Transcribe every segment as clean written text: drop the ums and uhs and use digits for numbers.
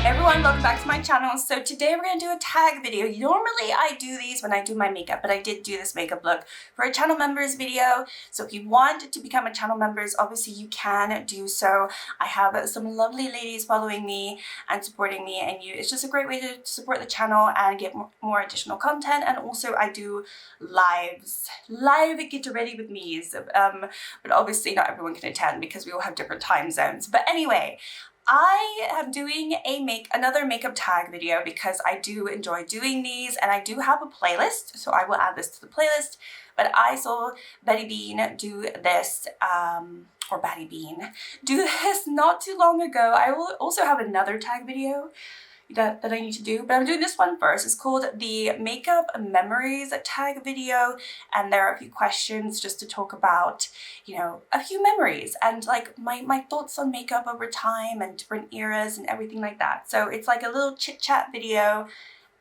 Everyone, welcome back to my channel. So today we're going to do a tag video. Normally I do these when I do my makeup, but I did do this makeup look for a channel members video. So if you want to become a channel members, obviously you can do so. I have some lovely ladies following me and supporting me, and it's just a great way to support the channel and get more additional content. And also I do live get ready with me's, but obviously not everyone can attend because we all have different time zones. But anyway, I am doing another makeup tag video because I do enjoy doing these, and I do have a playlist, so I will add this to the playlist. But I saw Betty Bean do this, or Batty Bean do this not too long ago. I will also have another tag video that I need to do, but I'm doing this one first. It's called the Makeup Memories tag video, and there are a few questions just to talk about, you know, a few memories and like my thoughts on makeup over time and different eras and everything like that. So it's like a little chit chat video,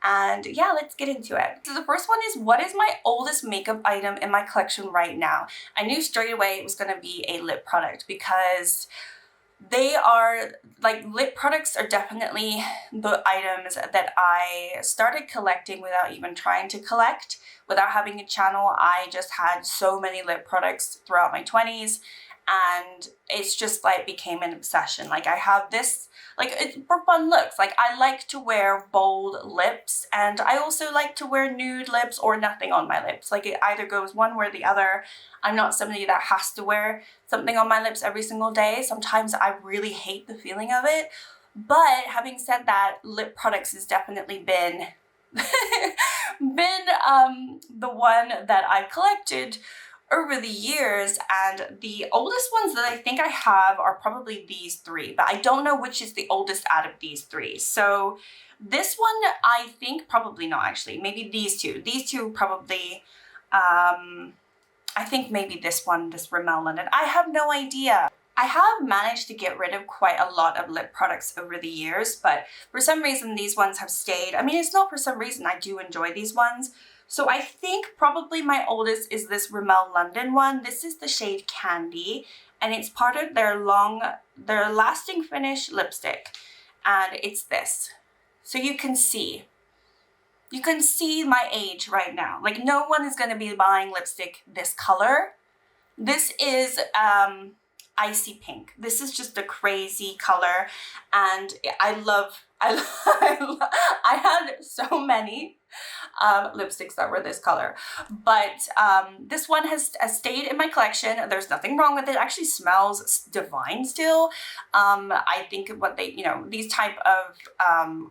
and yeah, let's get into it. So the first one is, what is my oldest makeup item in my collection right now? I knew straight away it was gonna be a lip product because they are like, lip products are definitely the items that I started collecting without even trying to collect. Without having a channel, I just had so many lip products throughout my 20s, and it's just like became an obsession. Like I have this, like it's for fun looks. Like I like to wear bold lips, and I also like to wear nude lips or nothing on my lips. Like it either goes one way or the other. I'm not somebody that has to wear something on my lips every single day. Sometimes I really hate the feeling of it. But having said that, lip products has definitely been the one that I've collected over the years, and the oldest ones that I think I have are probably these three, but I don't know which is the oldest out of these three. So this one, I think probably not actually, maybe these two probably, I think maybe this one, this Rimmel London, I have no idea. I have managed to get rid of quite a lot of lip products over the years, but for some reason these ones have stayed. I mean, it's not for some reason, I do enjoy these ones. So I think probably my oldest is this Rimmel London one. This is the shade Candy, and it's part of their lasting finish lipstick, and it's this. So you can see my age right now. Like no one is going to be buying lipstick this color. This is icy pink. This is just a crazy color, and I had so many lipsticks that were this color, but this one has stayed in my collection. There's nothing wrong with it. It actually smells divine still. I think what they, you know, these type of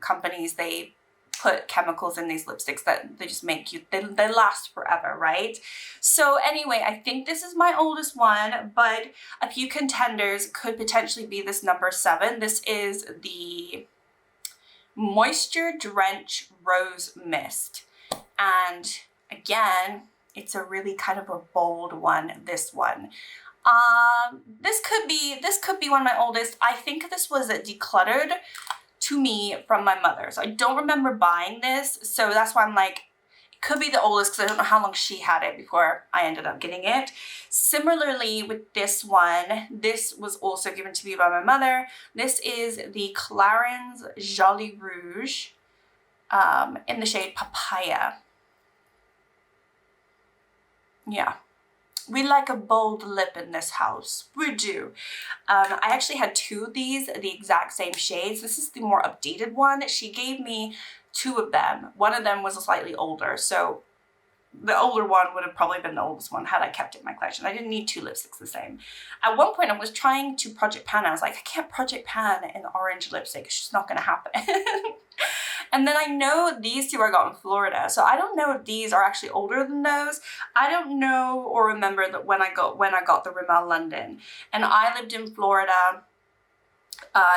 companies, they put chemicals in these lipsticks that they just make you, they last forever, right? So anyway, I think this is my oldest one, but a few contenders could potentially be this number 7. This is the Moisture Drench Rose Mist, and again, it's a really kind of a bold one, this one. This could be one of my oldest. I think this was decluttered to me from my mother, so I don't remember buying this, so that's why I'm like, it could be the oldest because I don't know how long she had it before I ended up getting it. Similarly with this one, this was also given to me by my mother. This is the Clarins Jolly Rouge in the shade Papaya. Yeah. We like a bold lip in this house. We do. I actually had 2 of these, the exact same shades. This is the more updated one. She gave me 2 of them. One of them was slightly older, so the older one would have probably been the oldest one had I kept it in my collection. I didn't need 2 lipsticks the same. At one point I was trying to project pan. I was like, I can't project pan an orange lipstick. It's just not gonna happen. And then I know these 2 I got in Florida, so I don't know if these are actually older than those. I don't know or remember that when I got the Rimmel London. And I lived in Florida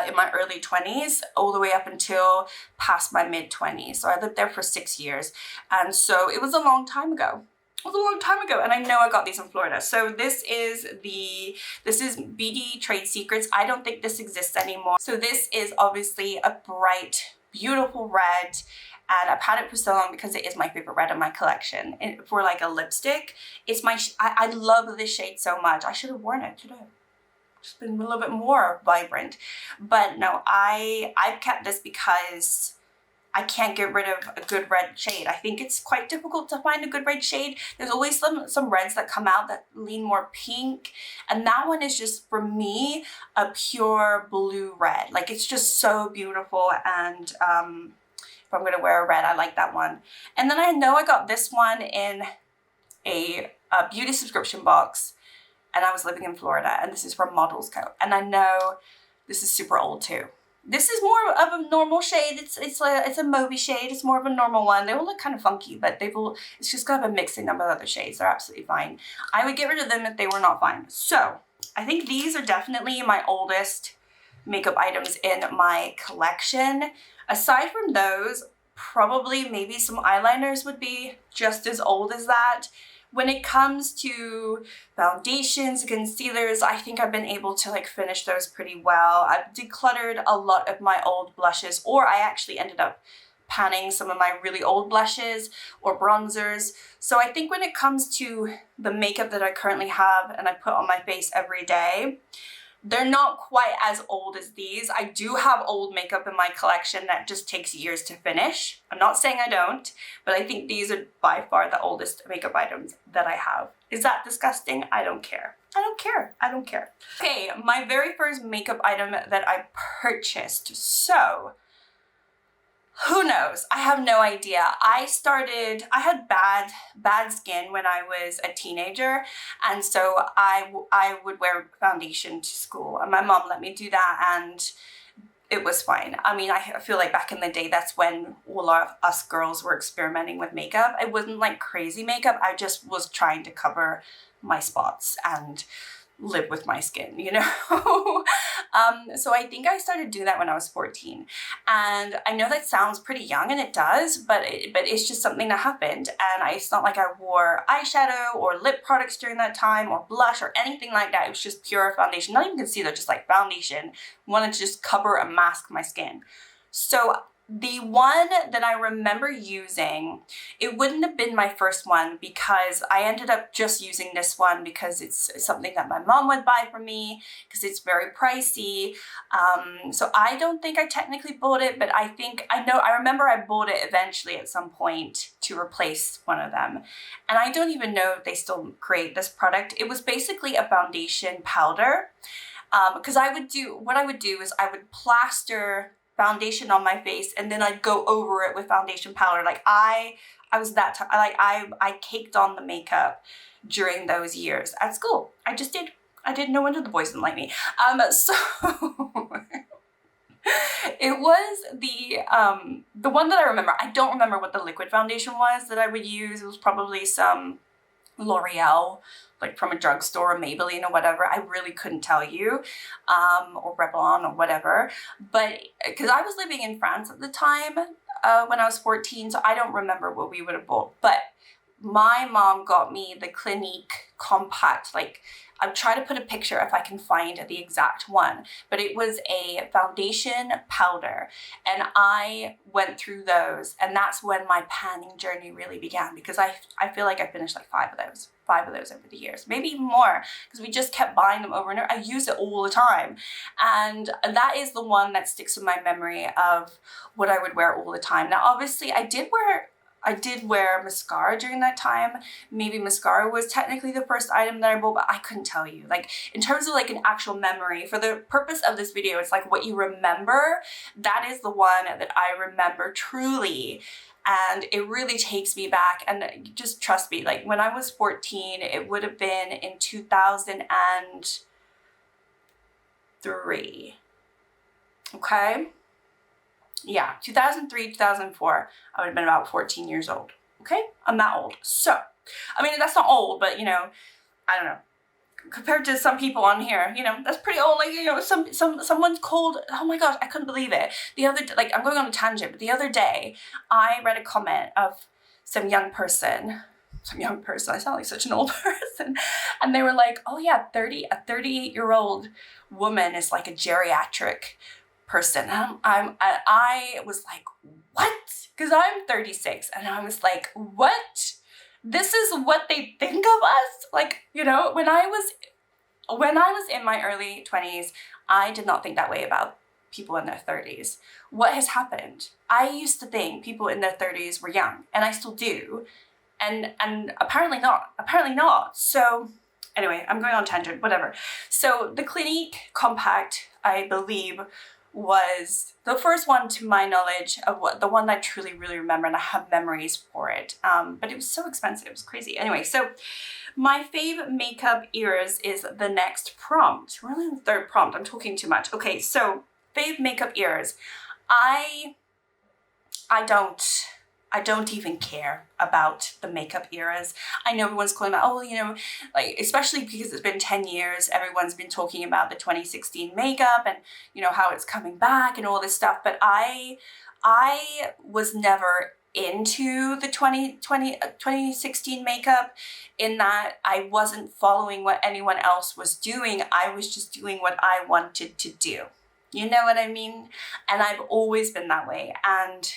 in my early 20s all the way up until past my mid 20s. So I lived there for 6 years, and so it was a long time ago. It was a long time ago, and I know I got these in Florida. So this is BD Trade Secrets. I don't think this exists anymore. So this is obviously a bright, beautiful red, and I've had it for so long because it is my favorite red in my collection. And for like a lipstick, it's I love this shade so much. I should have worn it today. just been a little bit more vibrant. But no, I've kept this because I can't get rid of a good red shade. I think it's quite difficult to find a good red shade. There's always some reds that come out that lean more pink. And that one is just, for me, a pure blue red. Like, it's just so beautiful. And if I'm going to wear a red, I like that one. And then I know I got this one in a beauty subscription box. And I was living in Florida. And this is from Models Co. And I know this is super old too. This is more of a normal shade. It's a mauvey shade. It's more of a normal one. They all look kind of funky, but it's just kind of a mixing number of other shades. They're absolutely fine. I would get rid of them if they were not fine. So I think these are definitely my oldest makeup items in my collection. Aside from those, probably maybe some eyeliners would be just as old as that. When it comes to foundations, concealers, I think I've been able to like finish those pretty well. I've decluttered a lot of my old blushes, or I actually ended up panning some of my really old blushes or bronzers. So I think when it comes to the makeup that I currently have and I put on my face every day, they're not quite as old as these. I do have old makeup in my collection that just takes years to finish. I'm not saying I don't, but I think these are by far the oldest makeup items that I have. Is that disgusting? I don't care. I don't care. I don't care. Okay, my very first makeup item that I purchased. So, who knows? I have no idea. I had bad skin when I was a teenager, and so I would wear foundation to school, and my mom let me do that, and it was fine. I mean, I feel like back in the day, that's when all of us girls were experimenting with makeup. It wasn't like crazy makeup. I just was trying to cover my spots and live with my skin, you know? So I think I started doing that when I was 14. And I know that sounds pretty young, and it does, but it's just something that happened. And it's not like I wore eyeshadow or lip products during that time, or blush or anything like that. It was just pure foundation, not even concealer, just like foundation. I wanted to just cover and mask my skin. So the one that I remember using, it wouldn't have been my first one, because I ended up just using this one because it's something that my mom would buy for me, because it's very pricey. So I don't think I technically bought it, but I remember I bought it eventually at some point to replace one of them. And I don't even know if they still create this product. It was basically a foundation powder, because what I would do is I would plaster foundation on my face, and then I'd go over it with foundation powder. Like I was that type. I caked on the makeup during those years at school. I just did. I did. No wonder the boys didn't like me. So it was the one that I remember. I don't remember what the liquid foundation was that I would use. It was probably some L'Oreal, like from a drugstore, or Maybelline or whatever. I really couldn't tell you, or Revlon or whatever. But because I was living in France at the time when I was 14, so I don't remember what we would have bought. But my mom got me the Clinique Compact, like, I'll try to put a picture if I can find the exact one, but it was a foundation powder, and I went through those, and that's when my panning journey really began, because I feel like I finished like five of those over the years, maybe even more, because we just kept buying them over and over. I used it all the time, and that is the one that sticks in my memory of what I would wear all the time. Now, obviously, I did wear mascara during that time. Maybe mascara was technically the first item that I bought, but I couldn't tell you. Like, in terms of like an actual memory, for the purpose of this video, it's like what you remember. That is the one that I remember truly. And it really takes me back. And just trust me, like when I was 14, it would have been in 2003. Okay? Yeah, 2003, 2004, I would have been about 14 years old. Okay? I'm that old. So, I mean, that's not old, but, you know, I don't know. Compared to some people on here, you know, that's pretty old. Like, you know, someone's called, oh my gosh, I couldn't believe it. The other, like, I'm going on a tangent, but the other day, I read a comment of some young person, I sound like such an old person, and they were like, oh yeah, a 38-year-old woman is like a geriatric person. And I was like, what? Because I'm 36, and I was like, what? This is what they think of us? Like, you know, when I was when I was in my early 20s, I did not think that way about people in their 30s. What has happened? I used to think people in their 30s were young, and I still do. And apparently not. So anyway, I'm going on tangent, whatever. So the Clinique Compact, I believe, was the first one to my knowledge of the one that I truly really remember, and I have memories for it. But it was so expensive, it was crazy. Anyway, so my fave makeup eras is the next prompt. We're only on the third prompt, I'm talking too much. Okay, so fave makeup eras. I don't even care about the makeup eras. I know everyone's calling about, oh, you know, like, especially because it's been 10 years, everyone's been talking about the 2016 makeup and, you know, how it's coming back and all this stuff. But I was never into the 2016 makeup, in that I wasn't following what anyone else was doing. I was just doing what I wanted to do. You know what I mean? And I've always been that way. And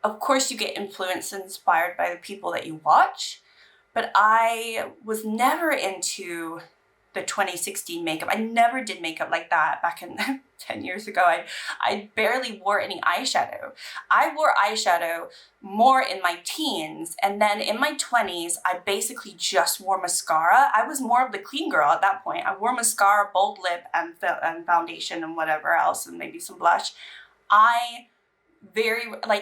of course you get influenced and inspired by the people that you watch, but I was never into the 2016 makeup. I never did makeup like that back in 10 years ago. I barely wore any eyeshadow. I wore eyeshadow more in my teens, and then in my 20s, I basically just wore mascara. I was more of the clean girl at that point. I wore mascara, bold lip, and foundation and whatever else, and maybe some blush.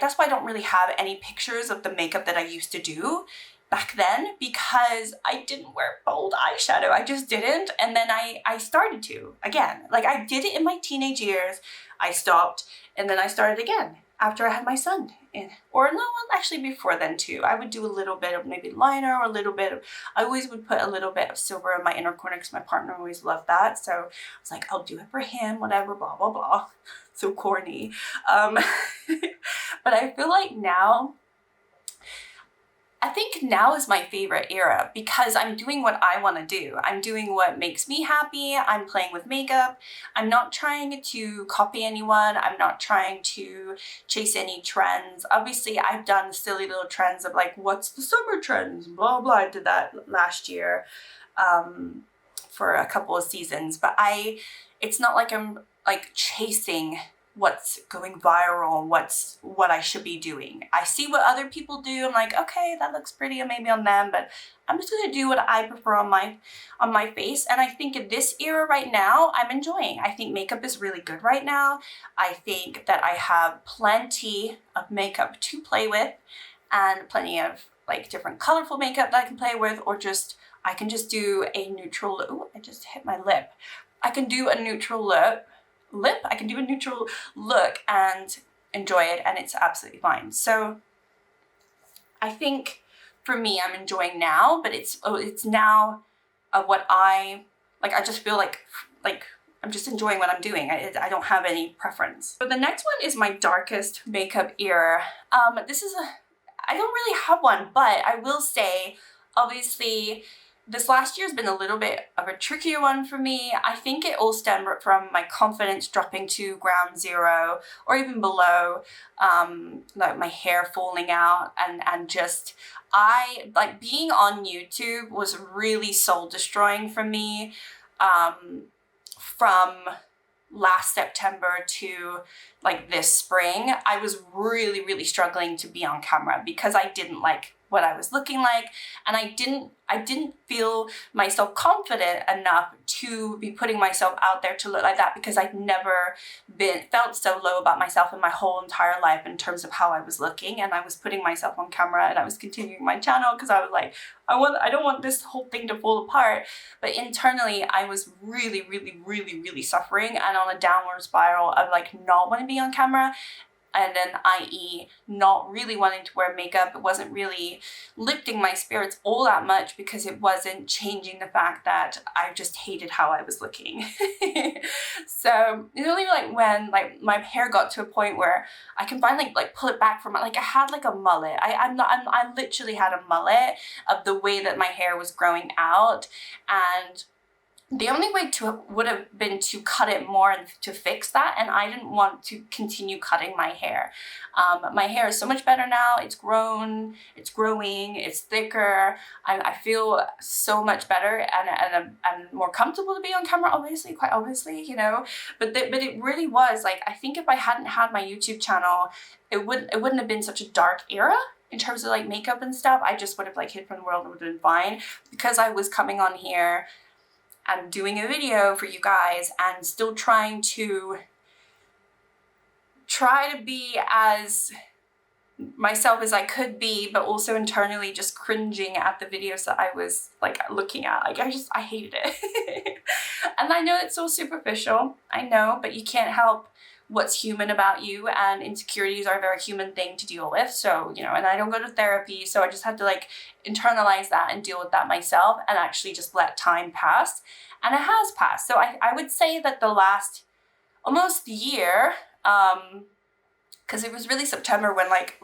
That's why I don't really have any pictures of the makeup that I used to do back then, because I didn't wear bold eyeshadow. I just didn't. And then I started to again. Like, I did it in my teenage years. I stopped, and then I started again after I had my son. Or no, actually before then too. I would do a little bit of maybe liner, or a little bit of, I always would put a little bit of silver in my inner corner because my partner always loved that. So I was like, I'll do it for him, whatever, blah, blah, blah. So corny. But I feel like now, I think now is my favorite era, because I'm doing what I want to do. I'm doing what makes me happy. I'm playing with makeup. I'm not trying to copy anyone. I'm not trying to chase any trends. Obviously, I've done silly little trends of like, what's the summer trends? Blah, blah. I did that last year for a couple of seasons. But it's not like I'm like chasing what's going viral, what I should be doing. I see what other people do. I'm like, okay, that looks pretty, and maybe on them, but I'm just gonna do what I prefer on my face. And I think in this era right now, I'm enjoying. I think makeup is really good right now. I think that I have plenty of makeup to play with, and plenty of like different colorful makeup that I can play with, or just I can just do a neutral. Ooh, I just hit my lip. I can do a neutral I can do a neutral look and enjoy it, and it's absolutely fine. So I think for me, I'm enjoying now, but it's now what I like. I just feel like I'm just enjoying what I'm doing. I don't have any preference. So the next one is my darkest makeup era. I don't really have one, but I will say, obviously, this last year has been a little bit of a trickier one for me. I think it all stemmed from my confidence dropping to ground zero, or even below, like my hair falling out, and just, like being on YouTube was really soul destroying for me, from last September to like this spring. I was really, really struggling to be on camera because I didn't like what I was looking like, and I didn't feel myself confident enough to be putting myself out there to look like that, because I'd never felt so low about myself in my whole entire life in terms of how I was looking. And I was putting myself on camera, and I was continuing my channel because I was like, I don't want this whole thing to fall apart. But internally, I was really, really, really, really suffering, and on a downward spiral of like not wanting to be on camera. And then, i.e., not really wanting to wear makeup. It wasn't really lifting my spirits all that much, because it wasn't changing the fact that I just hated how I was looking. So it's only like when like my hair got to a point where I can finally like pull it back from it. Like I had like a mullet. I literally had a mullet of the way that my hair was growing out, and the only way to would have been to cut it more and to fix that, and I didn't want to continue cutting my hair. My hair is so much better now. It's grown, it's growing, it's thicker. I feel so much better and more comfortable to be on camera, obviously, quite obviously, you know. But it really was like, I think if I hadn't had my YouTube channel, it wouldn't have been such a dark era in terms of like makeup and stuff. I just would have like hid from the world and would have been fine, because I was coming on here and doing a video for you guys and still trying to be as myself as I could be, but also internally just cringing at the videos that I was like looking at. Like I hated it. And I know it's so superficial, I know, but you can't help what's human about you, and insecurities are a very human thing to deal with. So, you know, and I don't go to therapy, so I just had to like internalize that and deal with that myself and actually just let time pass. And it has passed. So I would say that the last almost year, because it was really September when like,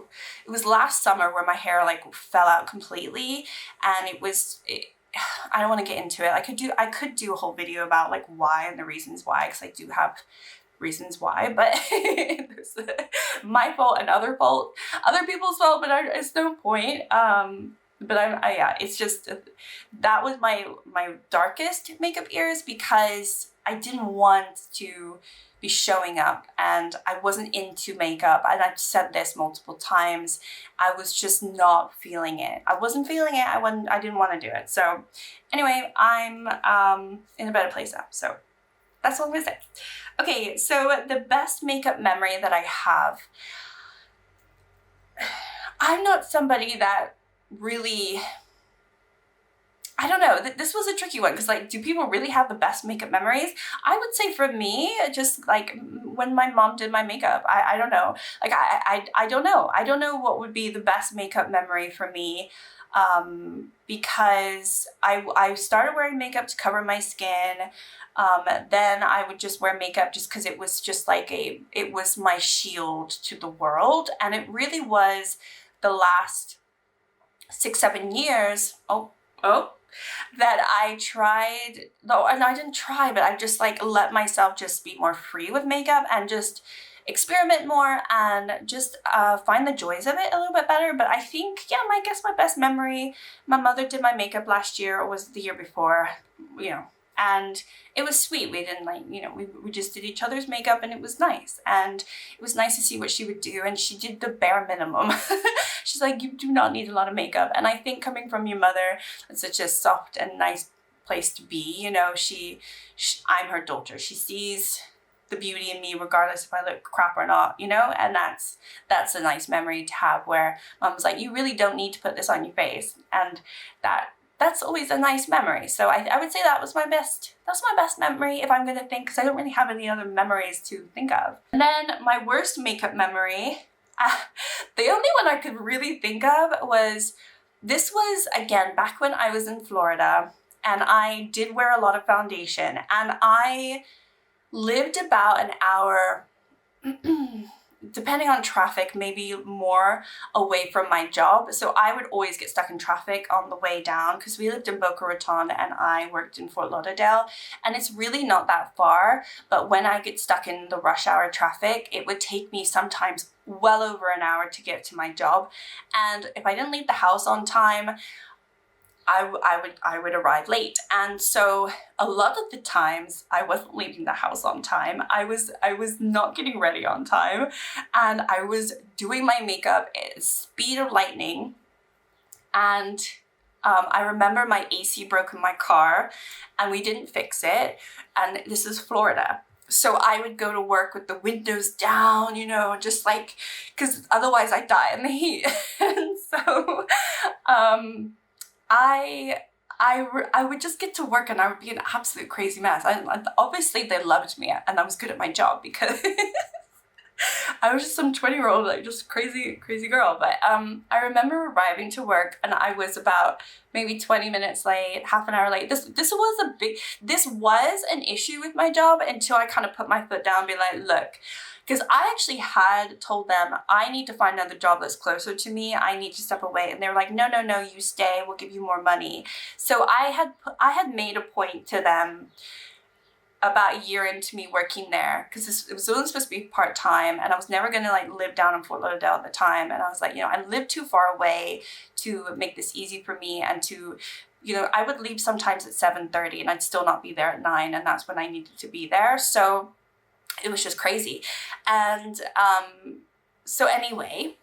it was last summer where my hair like fell out completely, and I don't want to get into it. I could do a whole video about like why and the reasons why, because I do have reasons why, but it's my fault and other people's fault, but it's no point. But yeah, it's just, that was my darkest makeup years, because I didn't want to be showing up, and I wasn't into makeup, and I've said this multiple times. I was just not feeling it. I wasn't feeling it. I didn't want to do it. So anyway, I'm in a better place now. So that's what I'm gonna say. Okay, so the best makeup memory that I have. I'm not somebody that really, I don't know, this was a tricky one, because like, do people really have the best makeup memories? I would say for me, just like when my mom did my makeup, I don't know. Like I don't know. I don't know what would be the best makeup memory for me. Because I started wearing makeup to cover my skin. Then I would just wear makeup just because it was just like it was my shield to the world. And it really was the last 6-7 years, that I tried, though, and I didn't try, but I just like let myself just be more free with makeup and just experiment more and just find the joys of it a little bit better. But I think, yeah, I guess my best memory, my mother did my makeup last year, or was the year before, you know, and it was sweet. We didn't like, you know, we just did each other's makeup, and it was nice. And it was nice to see what she would do, and she did the bare minimum. She's like, you do not need a lot of makeup. And I think coming from your mother, it's such a soft and nice place to be, you know. I'm her daughter. She sees the beauty in me regardless if I look crap or not, you know. And that's a nice memory to have, where mom's like, you really don't need to put this on your face. And that's always a nice memory. So I would say that's my best memory, if I'm gonna think, because I don't really have any other memories to think of. And then my worst makeup memory, the only one I could really think of was, this was again back when I was in Florida, and I did wear a lot of foundation, and I lived about an hour, depending on traffic, maybe more away from my job. So I would always get stuck in traffic on the way down, because we lived in Boca Raton and I worked in Fort Lauderdale, and it's really not that far. But when I get stuck in the rush hour traffic, it would take me sometimes well over an hour to get to my job. And if I didn't leave the house on time, I would arrive late. And so a lot of the times I wasn't leaving the house on time. I was not getting ready on time, and I was doing my makeup at speed of lightning. And I remember my AC broke in my car, and we didn't fix it. And this is Florida. So I would go to work with the windows down, you know, just like, because otherwise I'd die in the heat. And so I would just get to work, and I would be an absolute crazy mess. Obviously they loved me, and I was good at my job, because I was just some 20-year-old, like just crazy girl. But I remember arriving to work and I was about maybe 20 minutes late, half an hour late. This was an issue with my job until I kind of put my foot down and be like, look, because I actually had told them I need to find another job that's closer to me. I need to step away. And they were like, no, you stay, we'll give you more money. So I had made a point to them about a year into me working there, because it was only supposed to be part-time and I was never going to like live down in Fort Lauderdale at the time. And I was like, you know, I live too far away to make this easy for me, and to, you know, I would leave sometimes at 7:30 and I'd still not be there at 9, and that's when I needed to be there. So it was just crazy. And so anyway,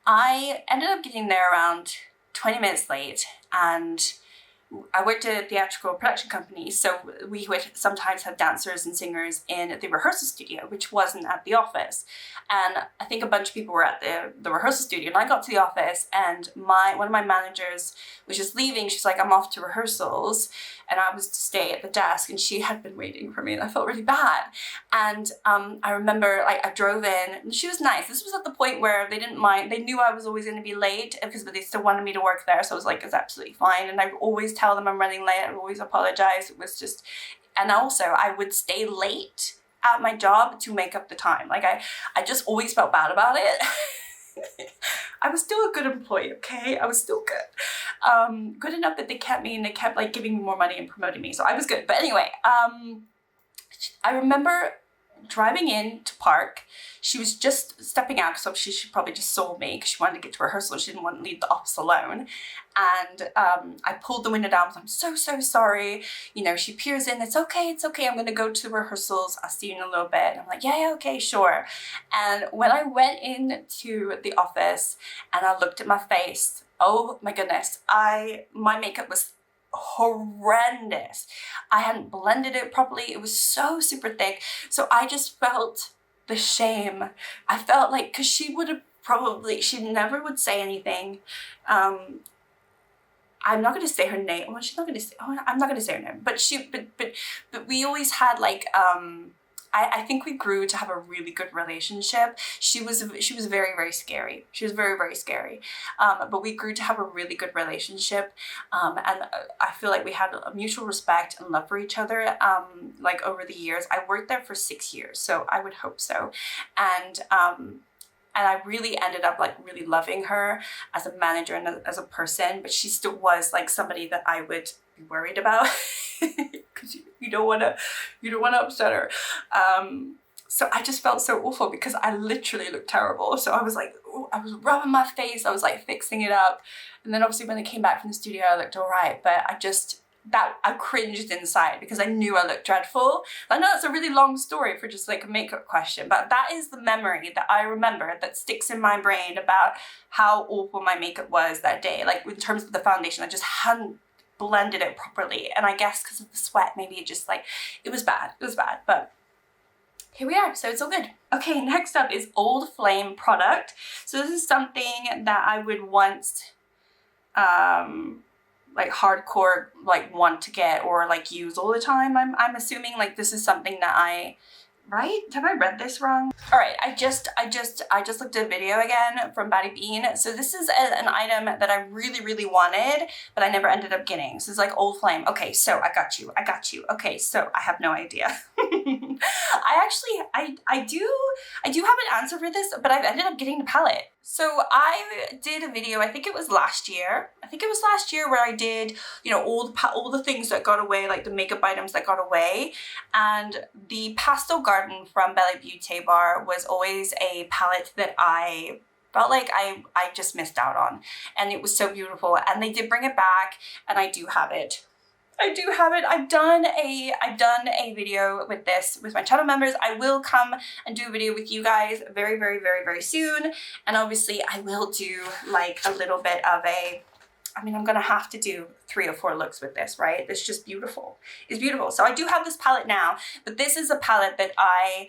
I ended up getting there around 20 minutes late, and I worked at a theatrical production company, so we would sometimes have dancers and singers in the rehearsal studio, which wasn't at the office. And I think a bunch of people were at the rehearsal studio, and I got to the office and one of my managers was just leaving. She's like, I'm off to rehearsals, and I was to stay at the desk, and she had been waiting for me, and I felt really bad. And I remember, like, I drove in, and she was nice. This was at the point where they didn't mind. They knew I was always going to be late, but they still wanted me to work there, so I was like, it's absolutely fine. And I always tell them I'm running late. I always apologize. It was just, and also I would stay late at my job to make up the time. Like I just always felt bad about it. I was still a good employee, okay? I was still good. Good enough that they kept me, and they kept like giving me more money and promoting me, so I was good. But anyway, I remember driving in to park. She was just stepping out because she probably just saw me because she wanted to get to rehearsal. She didn't want to leave the office alone. And I pulled the window down. I'm so sorry. You know, she peers in. It's okay. I'm going to go to the rehearsals. I'll see you in a little bit. And I'm like, yeah, okay, sure. And when I went into the office and I looked at my face, oh my goodness, my makeup was horrendous. I hadn't blended it properly. It was so super thick. So I just felt the shame. I felt like, because she never would say anything. I'm not going to say her name. Well, I'm not going to say her name. But we always had like, I think we grew to have a really good relationship. She was very, very scary. She was very, very scary. But we grew to have a really good relationship. And I feel like we had a mutual respect and love for each other, like over the years. I worked there for 6 years, so I would hope so. And I really ended up like really loving her as a manager and as a person, but she still was like somebody that I would be worried about because you don't want to upset her. So I just felt so awful because I literally looked terrible. So I was like, ooh, I was rubbing my face, I was like fixing it up. And then obviously when I came back from the studio, I looked all right, but I cringed inside because I knew I looked dreadful. I know that's a really long story for just like a makeup question, but that is the memory that I remember that sticks in my brain about how awful my makeup was that day. Like in terms of the foundation, I just hadn't blended it properly. And I guess because of the sweat, maybe it just like, it was bad, but here we are, so it's all good. Okay, next up is Old Flame product. So this is something that I would once, like hardcore like want to get or like use all the time. I'm assuming like this is something that right? Have I read this wrong? All right, I just looked at a video again from Batty Bean. So this is an item that I really, really wanted, but I never ended up getting. This is like Old Flame. Okay, so I got you. Okay, so I have no idea. I do have an answer for this, but I've ended up getting the palette. So I did a video, I think it was last year. Where I did, you know, all the things that got away, like the makeup items that got away. And the Pastel Garden from Belle Beauty Bar was always a palette that I felt like I just missed out on. And it was so beautiful. And they did bring it back, and I do have it. I've done a video with this with my channel members. I will come and do a video with you guys very, very, very, very soon. And obviously I will do like a little bit of I'm gonna have to do 3 or 4 looks with this, right? It's just beautiful. It's beautiful. So I do have this palette now, but this is a palette that I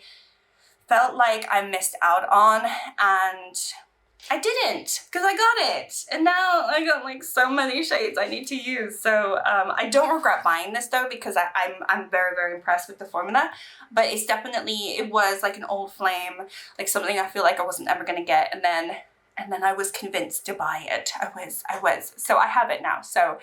felt like I missed out on, and I didn't, because I got it, and now I got like so many shades I need to use. So I don't regret buying this though, because I'm very, very impressed with the formula. But it's definitely, it was like an old flame, like something I feel like I wasn't ever gonna get, and then I was convinced to buy it. I was. So I have it now. So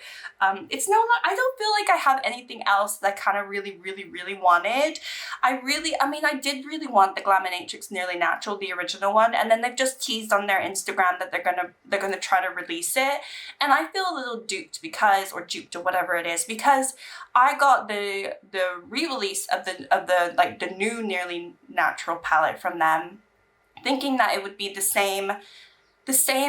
it's no, I don't feel like I have anything else that I kind of really, really, really wanted. I mean, I did really want the Glaminatrix Nearly Natural, the original one, and then they've just teased on their Instagram that they're gonna try to release it. And I feel a little duped because, or duped or whatever it is, because I got the re-release of the like the new Nearly Natural palette from them, thinking that it would be the same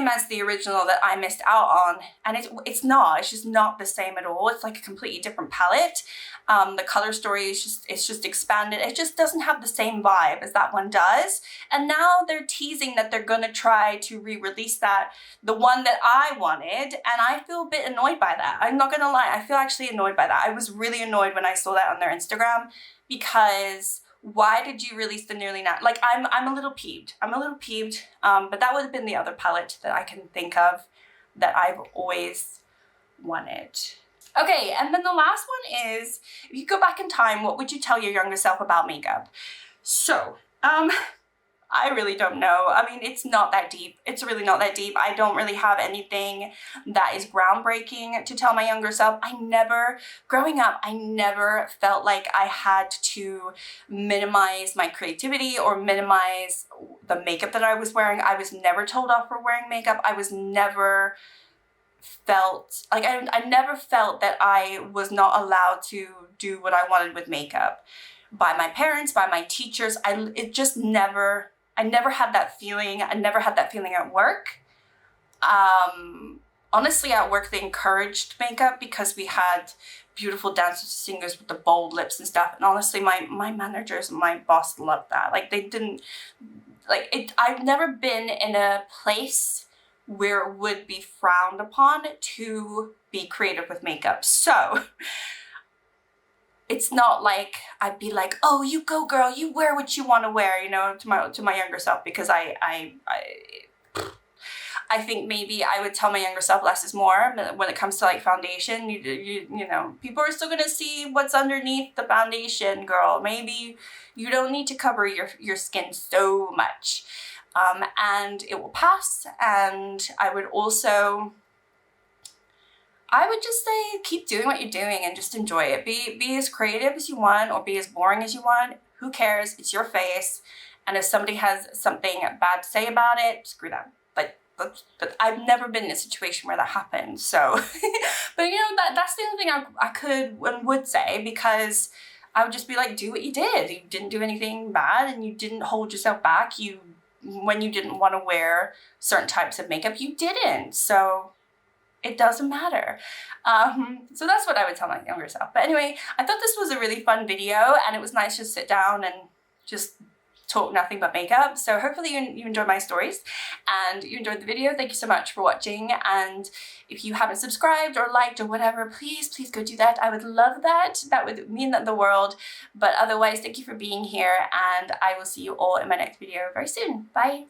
as the original that I missed out on, and it's not. It's just not the same at all. It's like a completely different palette. The color story is just expanded. It just doesn't have the same vibe as that one does. And now they're teasing that they're gonna try to re-release that, the one that I wanted, and I feel a bit annoyed by that. I'm not gonna lie, I feel actually annoyed by that. I was really annoyed when I saw that on their Instagram, because why did you release the Nearly Natural? Like, I'm a little peeved. But that would have been the other palette that I can think of that I've always wanted. Okay, and then the last one is, if you go back in time, what would you tell your younger self about makeup? So, I really don't know. I mean, it's not that deep. It's really not that deep. I don't really have anything that is groundbreaking to tell my younger self. Growing up, I never felt like I had to minimize my creativity or minimize the makeup that I was wearing. I was never told off for wearing makeup. I was never felt like, I never felt that I was not allowed to do what I wanted with makeup by my parents, by my teachers. I never had that feeling. I never had that feeling at work. Honestly, at work, they encouraged makeup because we had beautiful dancers, singers with the bold lips and stuff. And honestly, my managers and my boss loved that. Like, they didn't, like, I've never been in a place where it would be frowned upon to be creative with makeup. So it's not like I'd be like, oh, you go girl, you wear what you want to wear, you know, to my younger self, because I think maybe I would tell my younger self less is more when it comes to like foundation. You know, people are still gonna see what's underneath the foundation, girl. Maybe you don't need to cover your skin so much, and it will pass. And I would just say, keep doing what you're doing and just enjoy it. Be as creative as you want, or be as boring as you want. Who cares? It's your face. And if somebody has something bad to say about it, screw them. But I've never been in a situation where that happened. So, but you know, that's the only thing I could and would say, because I would just be like, do what you did. You didn't do anything bad, and you didn't hold yourself back. When you didn't want to wear certain types of makeup, you didn't. So it doesn't matter. So that's what I would tell my younger self. But anyway, I thought this was a really fun video, and it was nice to sit down and just talk nothing but makeup. So hopefully you enjoyed my stories and you enjoyed the video. Thank you so much for watching. And if you haven't subscribed or liked or whatever, please go do that. I would love that. That would mean the world. But otherwise, thank you for being here, and I will see you all in my next video very soon. Bye.